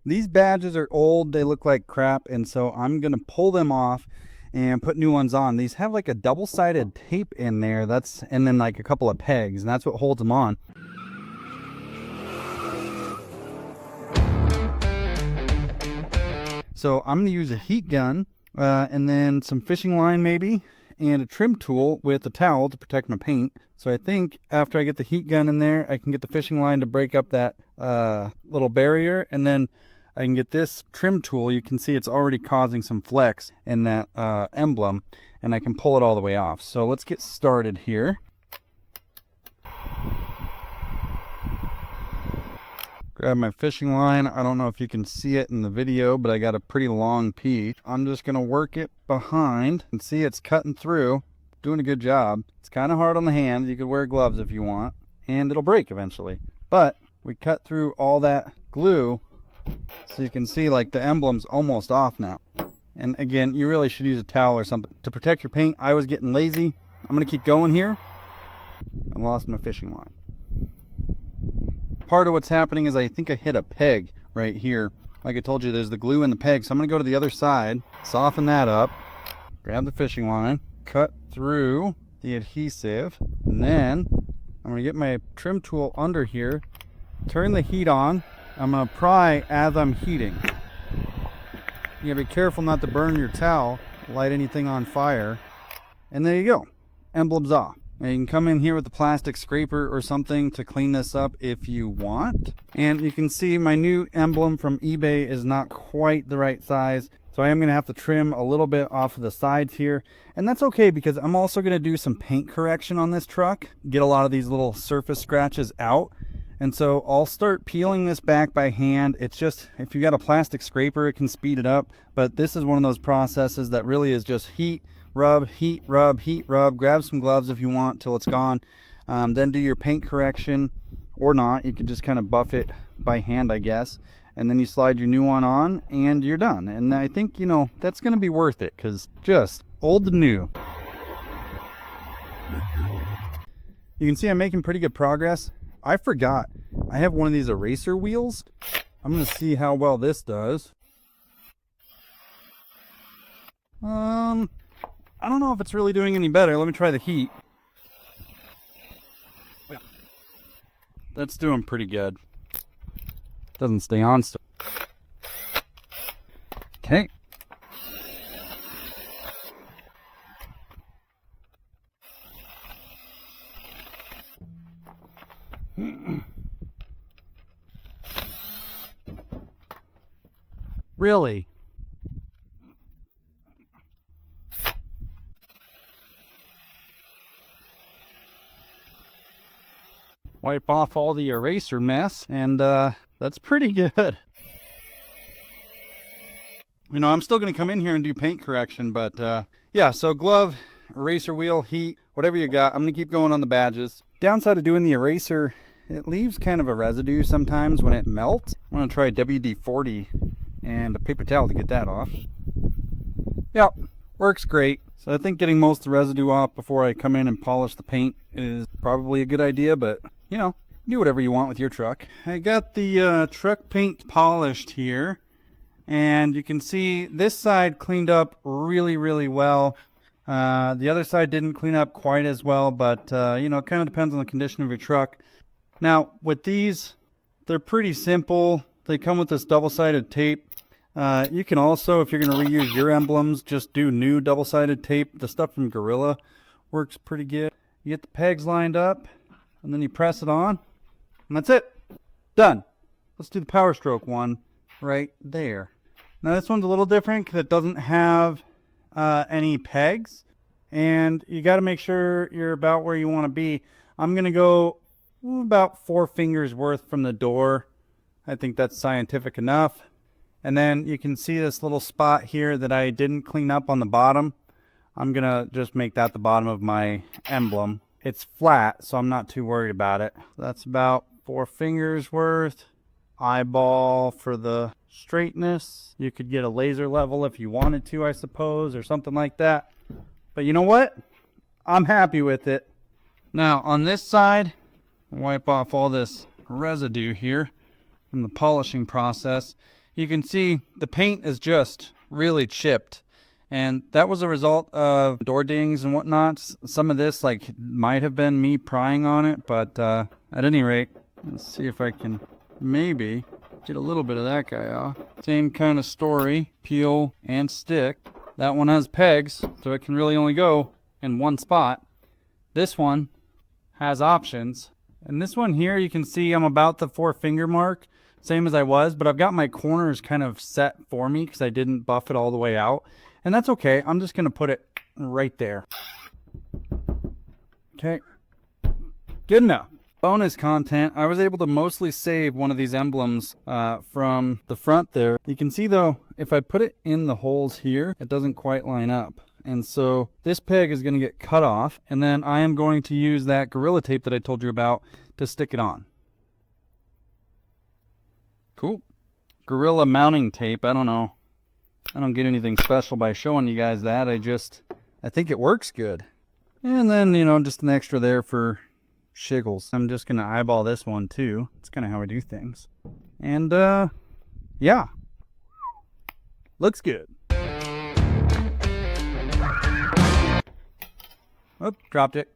These badges are old, they look like crap, and so I'm gonna pull them off and put new ones on. These have like a double-sided tape in there, and then like a couple of pegs, and that's what holds them on. So I'm gonna use a heat gun and then some fishing line maybe, and a trim tool with a towel to protect my paint. So I think after I get the heat gun in there, I can get the fishing line to break up that little barrier, and then I can get this trim tool. You can see it's already causing some flex in that emblem, and I can pull it all the way off. So let's get started here. Grab my fishing line. I don't know if you can see it in the video, but I got a pretty long piece. I'm just gonna work it behind and see it's cutting through. Doing a good job. It's kind of hard on the hands. You could wear gloves if you want, and it'll break eventually. But we cut through all that glue, so you can see like the emblem's almost off now. And again, you really should use a towel or something to protect your paint. I was getting lazy. I'm gonna keep going here. I lost my fishing line. Part of what's happening is I think I hit a peg right here. Like I told you, there's the glue in the peg. So I'm gonna go to the other side, soften that up, grab the fishing line, cut through the adhesive, and then I'm gonna get my trim tool under here, turn the heat on. I'm gonna pry as I'm heating. You gotta be careful not to burn your towel, light anything on fire. And there you go, emblem's off. Now you can come in here with a plastic scraper or something to clean this up if you want. And you can see my new emblem from eBay is not quite the right size. So I am gonna have to trim a little bit off of the sides here. And that's okay, because I'm also gonna do some paint correction on this truck, get a lot of these little surface scratches out. And so I'll start peeling this back by hand. It's just, if you got a plastic scraper, it can speed it up. But this is one of those processes that really is just heat, rub, heat, rub, heat, rub. Grab some gloves if you want till it's gone. Then do your paint correction, or not. You can just kind of buff it by hand, I guess. And then you slide your new one on and you're done. And I think, you know, that's going to be worth it, because just old to new. You can see I'm making pretty good progress. I forgot I have one of these eraser wheels. I'm going to see how well this does. I don't know if it's really doing any better. Let me try the heat. That's doing pretty good. Doesn't stay on still. Okay. Really? Wipe off all the eraser mess, and that's pretty good. You know, I'm still going to come in here and do paint correction, but yeah, so glove, eraser wheel, heat, whatever you got. I'm going to keep going on the badges. Downside of doing the eraser, it leaves kind of a residue sometimes when it melts. I'm going to try WD-40 and a paper towel to get that off. Yep, works great. So I think getting most of the residue off before I come in and polish the paint is probably a good idea, but you know, do whatever you want with your truck. I got the truck paint polished here, and you can see this side cleaned up really, really well. The other side didn't clean up quite as well, but you know, it kind of depends on the condition of your truck. Now with these, they're pretty simple. They come with this double-sided tape. You can also, if you're going to reuse your emblems, just do new double-sided tape. The stuff from Gorilla works pretty good. You get the pegs lined up, and then you press it on, and that's it. Done. Let's do the Power Stroke one right there. Now this one's a little different because it doesn't have any pegs, and you got to make sure you're about where you want to be. I'm going to go about 4 fingers worth from the door. I think that's scientific enough. And then you can see this little spot here that I didn't clean up on the bottom. I'm going to just make that the bottom of my emblem. It's flat, so I'm not too worried about it. That's about 4 fingers worth. Eyeball for the straightness. You could get a laser level if you wanted to, I suppose, or something like that. But you know what? I'm happy with it. Now on this side, wipe off all this residue here from the polishing process. you can see the paint is just really chipped. And that was a result of door dings and whatnot. Some of this like might have been me prying on it, but at any rate, let's see if I can maybe get a little bit of that guy off. Same kind of story, peel and stick. That one has pegs, so it can really only go in one spot. This one has options. And this one here, you can see I'm about the 4-finger mark, same as I was, but I've got my corners kind of set for me because I didn't buff it all the way out. And that's okay. I'm just going to put it right there. Okay. Good enough. Bonus content, I was able to mostly save one of these emblems from the front there. You can see though, if I put it in the holes here, it doesn't quite line up. And so this peg is going to get cut off, and then I am going to use that Gorilla Tape that I told you about to stick it on. Cool. Gorilla mounting tape, I don't know. I don't get anything special by showing you guys that. I think it works good. And then, you know, just an extra there for shiggles. I'm just going to eyeball this one too. It's kind of how I do things. And, yeah. Looks good. Oh, dropped it.